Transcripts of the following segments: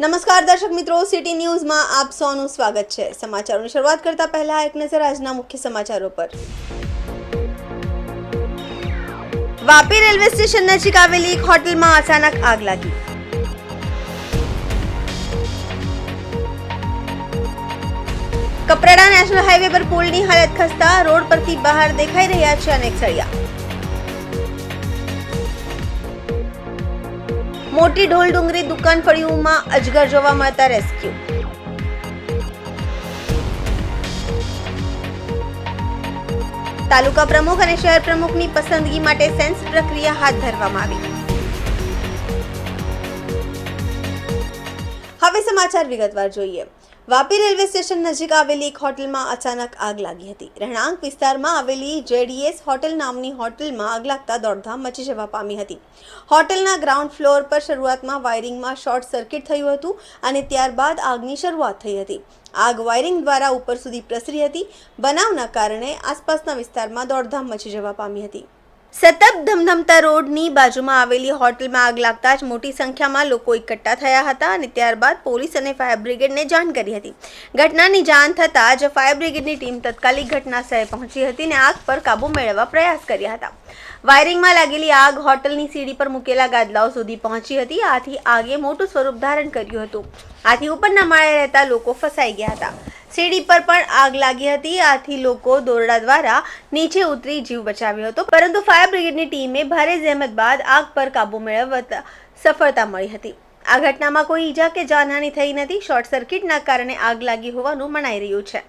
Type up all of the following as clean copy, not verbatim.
નમસ્કાર દર્શક મિત્રો, સિટી ન્યૂઝમાં આપ સૌનું સ્વાગત છે। સમાચારોની શરૂઆત કરતા પહેલા એક નજર આજના મુખ્ય સમાચારો પર। વાપી રેલવે સ્ટેશન નજીક આવેલી એક હોટલમાં અચાનક આગ લાગી। કપરાડા નેશનલ હાઈવે પર પુલની હાલત ખસ્તા, રોડ પરથી બહાર દેખાઈ રહ્યા છે અનેક સળિયા। મોટી ઢોલ ડુંગરી દુકાન ફળિયુમાં અજગર જોવા મળતા રેસ્ક્યુ। તાલુકા પ્રમુખ અને શહેર પ્રમુખની પસંદગી માટે સેન્સ પ્રક્રિયા હાથ ધરવામાં આવી। હવે સમાચાર વિગતવાર જોઈએ। વાપી રેલવે સ્ટેશન નજીક આવેલી એક હોટલમાં અચાનક આગ લાગી હતી। રહેણાંક વિસ્તારમાં આવેલી જેડીએસ હોટેલ નામની હોટલમાં આગ લાગતા દોડધામ મચી જવા પામી હતી। હોટલના ગ્રાઉન્ડ ફ્લોર પર શરૂઆતમાં વાયરિંગમાં શોર્ટ સર્કિટ થયું હતું અને ત્યારબાદ આગની શરૂઆત થઈ હતી। આગ વાયરિંગ દ્વારા ઉપર સુધી પ્રસરી હતી। બનાવના કારણે આસપાસના વિસ્તારમાં દોડધામ મચી જવા પામી હતી। સતત ધમધમતા રોડની બાજુમાં આવેલી હોટલમાં આગ લાગતા જ મોટી સંખ્યામાં લોકો એકઠા થયા હતા અને ત્યારબાદ પોલીસ અને ફાયર બ્રિગેડને જાણ કરી હતી। ઘટનાની જાણ થતાં જ ફાયર બ્રિગેડની ટીમ તાત્કાલિક ઘટનાસ્થળે પહોંચી હતી અને આગ પર કાબૂ મેળવવા પ્રયાસ કર્યા હતા। વાયરિંગમાં લાગેલી આગ હોટલની સીડી પર મૂકેલા ગાદલાઓ સુધી પહોંચી હતી। આથી આગે મોટું સ્વરૂપ ધારણ કર્યું હતું। આથી ઉપરના માળે રહેતા લોકો ફસાઈ ગયા હતા। સીડી પર પણ આગ લાગી હતી। આથી લોકો દોરડા દ્વારા નીચે ઉતરી જીવ બચાવ્યો હતો, પરંતુ ફાયર બ્રિગેડની ટીમે ભારે જહેમત બાદ આગ પર કાબૂ મેળવવા સફળતા મળી હતી। આ ઘટનામાં કોઈ ઈજા કે જાનહાનિ થઈ નથી। શોર્ટ સર્કિટના કારણે આગ લાગી હોવાનું મનાઈ રહ્યું છે।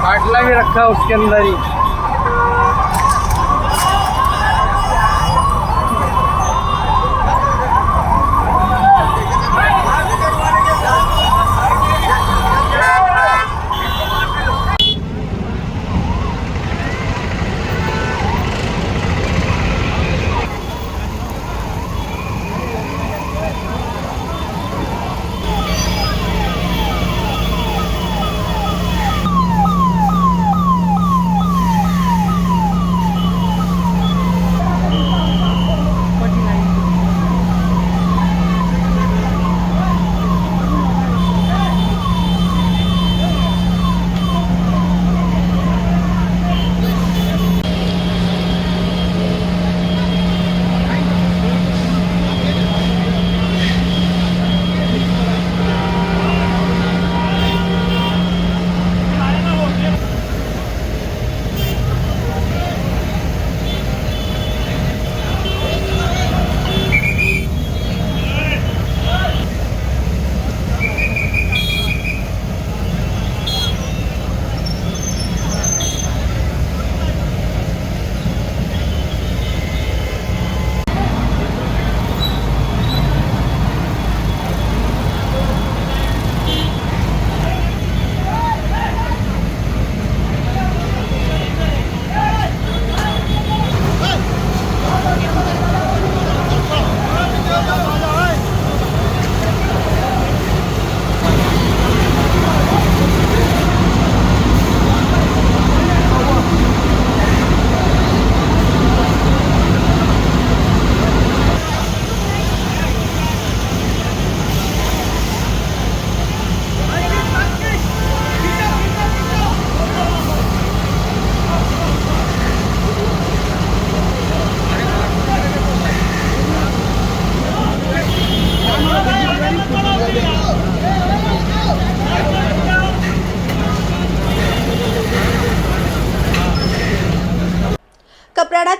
बाटला भी रखा है उसके अंदर ही।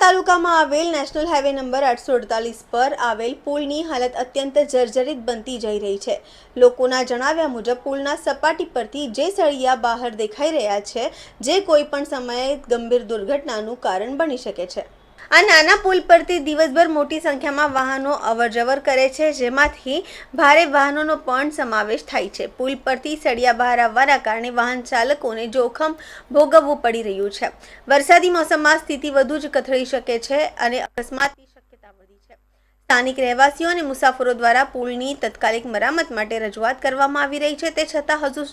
તાલુકામાં આવેલ નેશનલ હાઈવે નંબર 848 પર આવેલ પુલની હાલત અત્યંત જર્જરિત બનતી જઈ રહી છે. લોકોના જણાવ્યા મુજબ પુલના સપાટી પરથી જે સળિયા બહાર દેખાઈ રહ્યા છે, જે કોઈ પણ સમયે ગંભીર દુર્ઘટનાનું કારણ બની શકે છે. આ નાના પુલ પરથી દિવસભર મોટી સંખ્યામાં વાહનો અવરજવર કરે છે, જેમાંથી ભારે વાહનોનો પણ સમાવેશ થાય છે. પુલ પરથી સળિયા બહાર આવવાના કારણે વાહન ચાલકોને જોખમ ભોગવવું પડી રહ્યું છે. વરસાદી મોસમમાં સ્થિતિ વધુ જ કથળી શકે છે અને અકસ્માતની શક્યતા વધી છે. સ્થાનિક રહેવાસીઓ અને મુસાફરો દ્વારા પુલની તાત્કાલિક મરામત માટે રજૂઆત કરવામાં આવી રહી છે. તે છતાં હજુ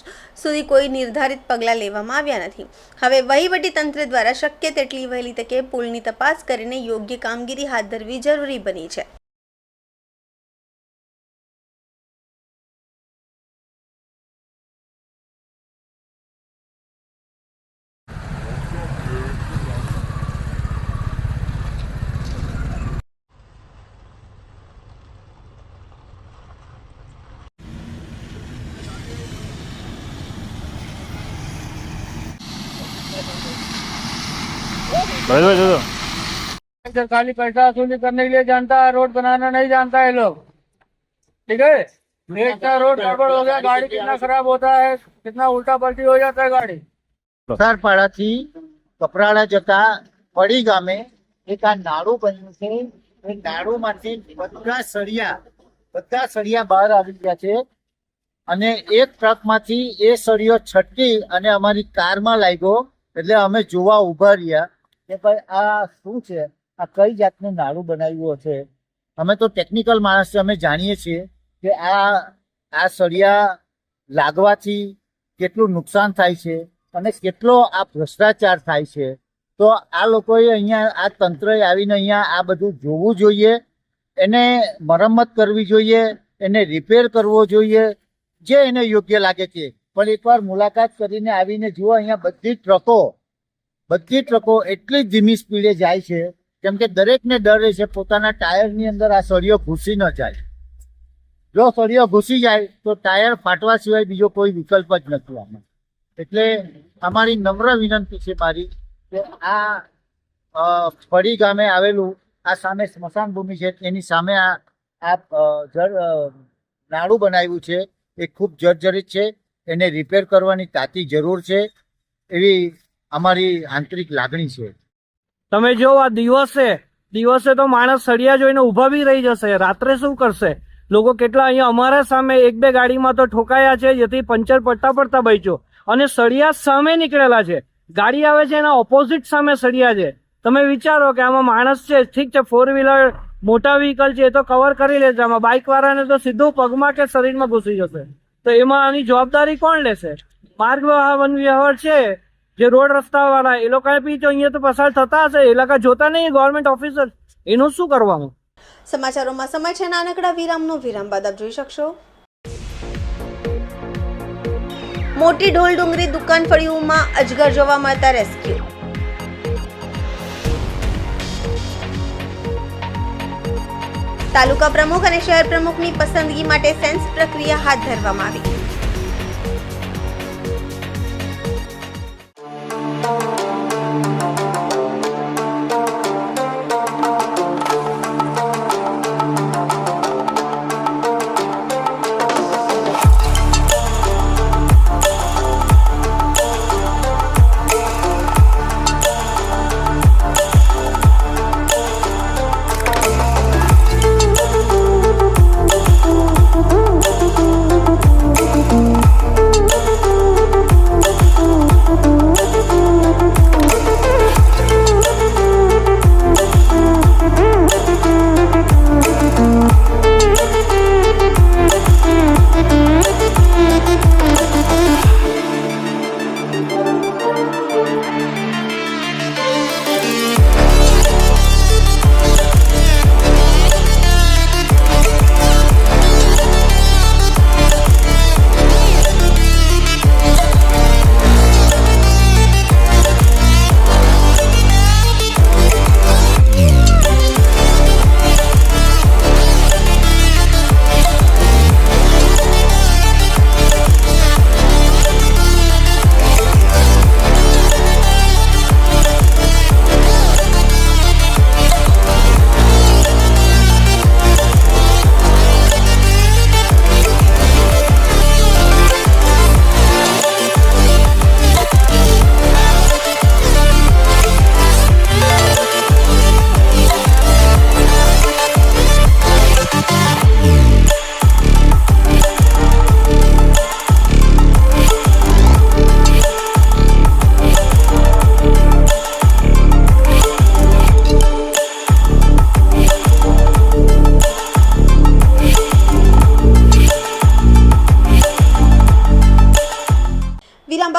સુધી કોઈ નિર્ધારિત પગલાં લેવામાં આવ્યા નથી. હવે વહીવટી તંત્ર દ્વારા શક્ય તેટલી વહેલી તકે પુલની તપાસ કરીને યોગ્ય કામગીરી હાથ ધરવી જરૂરી બની છે. खाली पैसा वसूली करने के लिए जानता है, रोड बनाना नहीं जानता है लोग. ठीक है, एक का रोड गड़बड़ हो गया, गाड़ी कितना खराब होता है, कितना उल्टा पलटी हो जाता है गाड़ी. સારપાડાથી કપરાડા જતા પડી ગામે એક આ નાળું બન્યું છે. એ નાળુમાંથી બધા સળિયા બહાર આવી ગયા છે અને એક ટ્રકમાંથી એ સળિયો છટકી અને અમારી કારમાં લાગ્યો. એટલે અમે જોવા ઉભા રહ્યા કે ભાઈ આ શું છે, આ કઈ જાતનું નાળું બનાવ્યું છે. અમે તો ટેકનિકલ માણસ છે, અમે જાણીએ છીએ કે આ સળિયા લાગવાથી કેટલું નુકસાન થાય છે અને કેટલો આ ભ્રષ્ટાચાર થાય છે. તો આ લોકોએ અહીંયા આ તંત્રએ આવીને અહીંયા આ બધું જોવું જોઈએ, એને મરમ્મત કરવી જોઈએ, એને રિપેર કરવો જોઈએ, જે એને યોગ્ય લાગે છે. પણ એકવાર મુલાકાત કરીને આવીને જુઓ, અહીંયા બધી ટ્રકો એટલી ધીમી સ્પીડે જાય છે કેમ કે દરેકને ડર રહે છે પોતાના ટાયરની અંદર આ સળિયો ઘૂસી ન જાય. જો સળિયો ઘૂસી જાય તો ટાયર ફાટવા સિવાય બીજો કોઈ વિકલ્પ જ નથી આમાં. એટલે અમારી નમ્ર વિનંતી છે મારી કે આ ફળી ગામે આવેલું આ સામે સ્મશાન ભૂમિ છે એની સામે આ નાળું બનાવ્યું છે એ ખૂબ જર્જરિત છે. એને રિપેર કરવાની તાતી જરૂર છે એવી અમારી આંતરિક લાગણી છે. તમે જો આ દિવસે તો માણસ સળિયા જોઈને ઉભા બી રહી જશે, રાત્રે શું કરશે? લોકો કેટલા અહીંયા અમારા સામે એક બે ગાડીમાં તો ઠોકાયા છે, જેથી પંચર પડતા બચ્યો અને સળિયા સામે નીકળેલા છે. ગાડી આવે છે એના ઓપોઝિટ સામે સળિયા છે. તમે વિચારો કે આમાં માણસ છે, ઠીક છે, 4 વ્હીલર મોટા વ્હીકલ છે એ તો કવર કરી લેશે, આમાં બાઇક વાળાને તો સીધું પગમાં કે શરીરમાં ઘૂસી જશે. તો એમાં આની જવાબદારી કોણ લેશે? માર્ગ વન વ્યવહાર છે જે રોડ રસ્તા વાળા એ લોકો બી તો અહીંયા તો પસાર થતા હશે, એ લોકો જોતા નહીં, ગવર્મેન્ટ ઓફિસર, એનું શું કરવાનું? સમાચારોમાં સમય છે નાનકડા વિરામનો. વિરામ બાદ આપ જોઈ શકશો મોટી ઢોલ ડુંગરી દુકાન ફળિયુમાં અજગર જોવા મળતા રેસ્ક્યુ. તાલુકા પ્રમુખ અને શહેર પ્રમુખની પસંદગી માટે સેન્સ પ્રક્રિયા હાથ ધરવામાં આવી.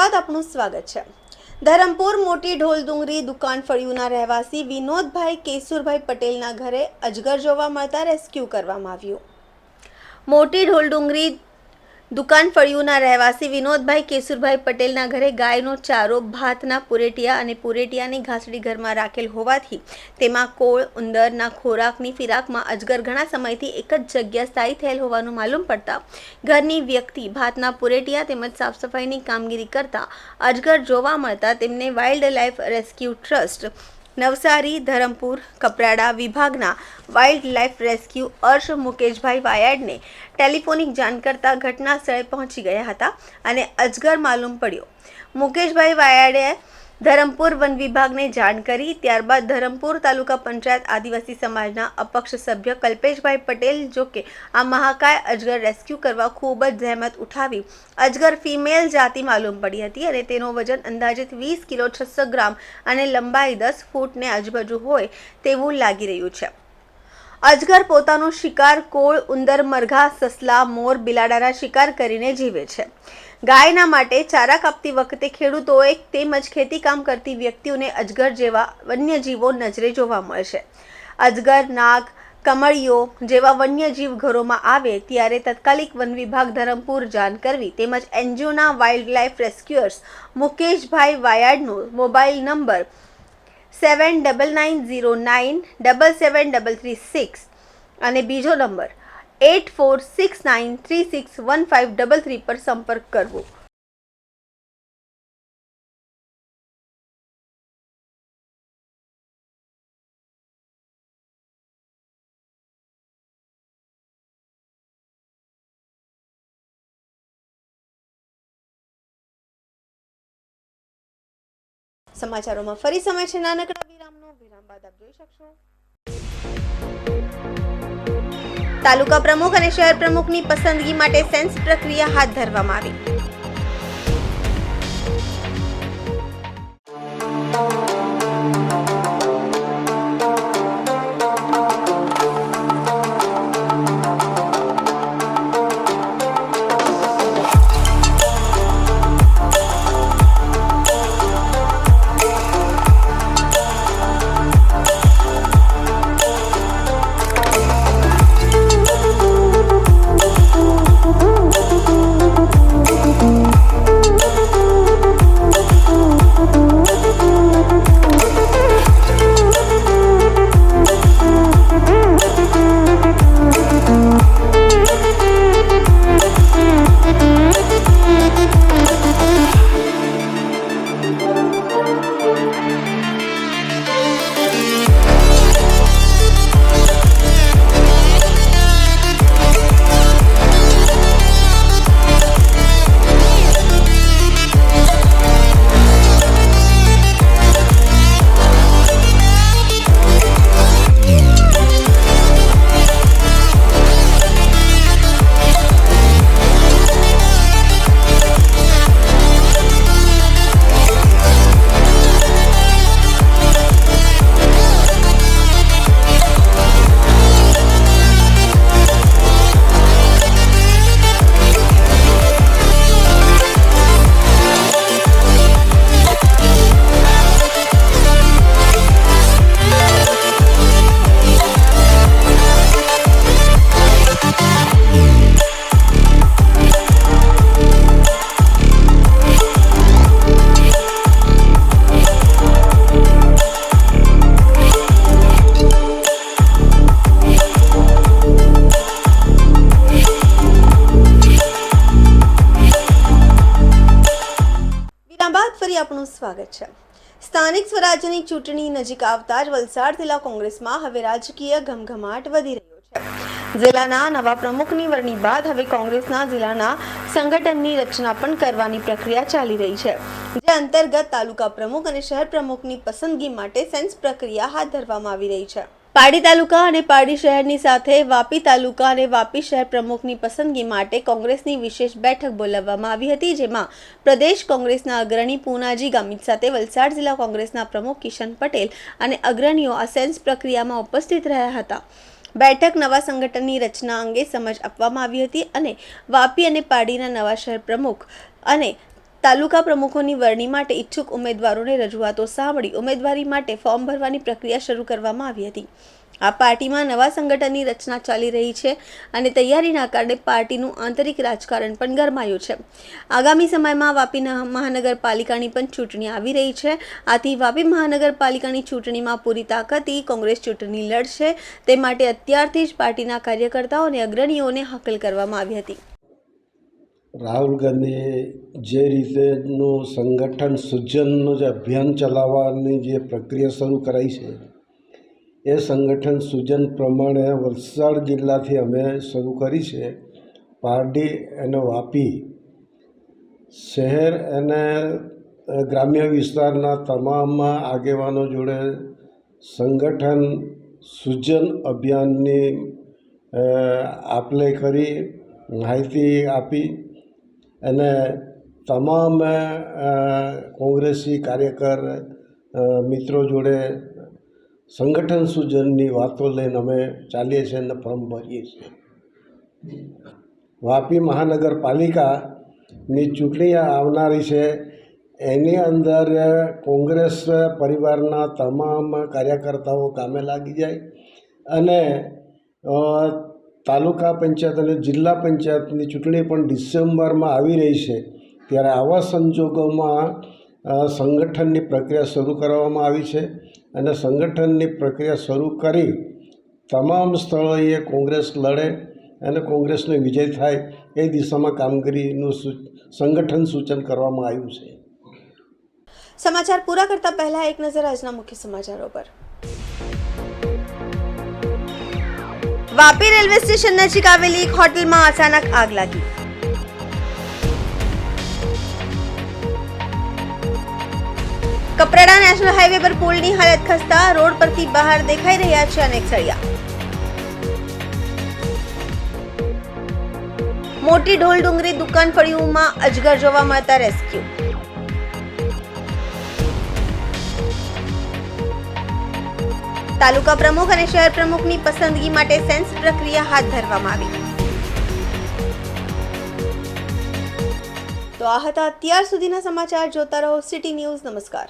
બાદ આપનું સ્વાગત છે. ધરમપુર મોટી ઢોલડુંગરી દુકાન ફળિયુના રહેવાસી વિનોદભાઈ કેશુરભાઈ પટેલના ઘરે અજગર જોવા મળતા રેસ્ક્યુ કરવામાં આવ્યું. મોટી ઢોલડુંગરી દુકાન ફળિયુના રહેવાસી વિનોદભાઈ કેશુરભાઈ પટેલના ઘરે ગાયનો ચારો, ભાતના પુરેટિયા અને પુરેટિયાની ઘાસડી ઘરમાં રાખેલ હોવાથી તેમાં કોળ, ઉંદરના ખોરાકની ફિરાકમાં અજગર ઘણા સમયથી એક જ જગ્યા સ્થાયી થયેલ હોવાનું માલુમ પડતા ઘરની વ્યક્તિ ભાતના પુરેટિયા તેમજ સાફ સફાઈની કામગીરી કરતા અજગર જોવા મળતા તેમને wild life rescue trust Navsari, Dharampur, Kaprada વિભાગના વાઇલ્ડ લાઇફ રેસ્ક્યુ અર્શ મુકેશભાઈ વાયાડને ટેલિફોનિક જાણ કરતા ઘટના સ્થળે પહોંચી ગયા હતા અને અજગર માલુમ પડ્યો. મુકેશભાઈ વાયાડે ધરમપુર વન વિભાગને જાણ કરી. ત્યારબાદ ધરમપુર તાલુકા પંચાયત આદિવાસી સમાજના અપક્ષ સભ્ય કલ્પેશભાઈ પટેલ જોકે આ મહાકાય અજગર રેસ્ક્યુ કરવા ખૂબ જ જહેમત ઉઠાવી અજગર ફિમેલ જાતિ માલુમ પડી હતી અને તેનો વજન અંદાજિત 20 કિલો 600 ગ્રામ અને લંબાઈ 10 ફૂટને આજુબાજુ હોય તેવું લાગી રહ્યું છે. અજગર પોતાનો શિકાર કોળ, ઉંદર, મરઘા, સસલા, મોર, બિલાડાના શિકાર કરીને જીવે છે. ગાયના માટે ચારા કાપતી વખતે ખેડૂતોએ તેમજ ખેતીકામ કરતી વ્યક્તિઓને અજગર જેવા વન્યજીવો નજરે જોવા મળશે. અજગર, નાગ, કમળીઓ જેવા વન્યજીવ ઘરોમાં આવે ત્યારે તાત્કાલિક વન વિભાગ ધરમપુર જાણ કરવી તેમજ એનજીઓના વાઇલ્ડ લાઇફ રેસ્ક્યુઅર્સ મુકેશભાઈ વાયાડનો મોબાઈલ નંબર 7990977336 અને બીજો નંબર 8469361533 પર સંપર્ક કરવો. સમાચારોમાં ફરી સમય છે નાનકડા વિરામનો. વિરામ બાદ આપ જોઈ શકશો તાલુકા પ્રમુખ અને શહેર પ્રમુખની પસંદગી માટે સેન્સ પ્રક્રિયા હાથ ધરવામાં આવી. આપનું સ્વાગત છે. સ્થાનિક સ્વરાજ્યની ચૂંટણી નજીક આવતા જ વલસાડ જિલ્લા કોંગ્રેસમાં હવે રાજકીય ઘમઘમાટ વધી રહ્યો છે. જિલ્લાના નવા પ્રમુખની વરણી બાદ હવે કોંગ્રેસના જિલ્લાના સંગઠનની રચના પણ કરવાની પ્રક્રિયા ચાલી રહી છે, જે અંતર્ગત તાલુકા પ્રમુખ અને શહેર પ્રમુખની પસંદગી માટે સેન્સ પ્રક્રિયા હાથ ધરવામાં આવી રહી છે. પાડી તાલુકા અને પાડી શહેરની સાથે વાપી તાલુકા અને વાપી શહેર પ્રમુખની પસંદગી માટે કોંગ્રેસની વિશેષ બેઠક બોલાવવામાં આવી હતી, જેમાં પ્રદેશ કોંગ્રેસના અગ્રણી પૂનાજી ગામિત સાથે વલસાડ જિલ્લા કોંગ્રેસના પ્રમુખ કિશન પટેલ અને અગ્રણીઓ આ સેન્સ પ્રક્રિયામાં ઉપસ્થિત રહ્યા હતા. બેઠક નવા સંગઠનની રચના અંગે સમજ આપવામાં આવી હતી અને વાપી અને પાડીના નવા શહેર પ્રમુખ અને તાલુકા પ્રમુખોની વરણી માટે ઈચ્છુક ઉમેદવારોને રજૂઆતો સાંભળી ઉમેદવારી માટે ફોર્મ ભરવાની પ્રક્રિયા શરૂ કરવામાં આવી હતી. આ પાર્ટીમાં નવા સંગઠનની રચના ચાલી રહી છે અને તૈયારીના કારણે પાર્ટીનું આંતરિક રાજકારણ પણ ગરમાયું છે. આગામી સમયમાં વાપી મહાનગરપાલિકાની પણ ચૂંટણી આવી રહી છે. આથી વાપી મહાનગરપાલિકાની ચૂંટણીમાં પૂરી તાકાતથી કોંગ્રેસ ચૂંટણી લડશે તે માટે અત્યારથી જ પાર્ટીના કાર્યકર્તાઓ અને અગ્રણીઓને હાકલ કરવામાં આવી હતી. રાહુલ ગાંધીએ જે રીતેનું સંગઠન સૂજનનું જે અભિયાન ચલાવવાની જે પ્રક્રિયા શરૂ કરાઈ છે એ સંગઠન સૂજન પ્રમાણે વલસાડ જિલ્લાથી અમે શરૂ કરી છે. પારડી અને વાપી શહેર અને ગ્રામ્ય વિસ્તારના તમામ આગેવાનો જોડે સંગઠન સૂજન અભિયાનની આપલે કરી માહિતી આપી અને તમામ કોંગ્રેસી કાર્યકર મિત્રો જોડે સંગઠન સૂજનની વાતો લઈને અમે ચાલીએ છીએ અને ફોર્મ ભરીએ છીએ. વાપી મહાનગરપાલિકાની ચૂંટણી આવનારી છે. એની અંદર કોંગ્રેસ પરિવારના તમામ કાર્યકર્તાઓ કામે લાગી જાય અને તાલુકા પંચાયત અને જિલ્લા પંચાયતની ચૂંટણી પણ ડિસેમ્બરમાં આવી રહી છે. ત્યારે આવા સંજોગોમાં સંગઠનની પ્રક્રિયા શરૂ કરવામાં આવી છે અને સંગઠનની પ્રક્રિયા શરૂ કરી તમામ સ્થળોએ કોંગ્રેસ લડે અને કોંગ્રેસનો વિજય થાય એ દિશામાં કામગીરીનું સંગઠન સૂચન કરવામાં આવ્યું છે. સમાચાર પૂરા કરતા પહેલા એક નજર આજના મુખ્ય સમાચારો પર. વાપી રેલવે સ્ટેશન નજીક આવેલી એક હોટલમાં અચાનક આગ લાગી. કપરાડા નેશનલ હાઈવે પર પુલની હાલત ખસ્તા, રોડ પરથી બહાર દેખાઈ રહ્યા છે અનેક સળિયા. મોટી ઢોલ ડુંગરી દુકાન ફળિયુમાં અજગર જોવા મળતા રેસ્ક્યુ. તાલુકા પ્રમુખ અને શહેર પ્રમુખની પસંદગી માટે સેન્સ પ્રક્રિયા હાથ ધરવામાં આવી. તો આ હતા અત્યાર સુધીના સમાચાર. જોતા રહો સિટી ન્યૂઝ. નમસ્કાર.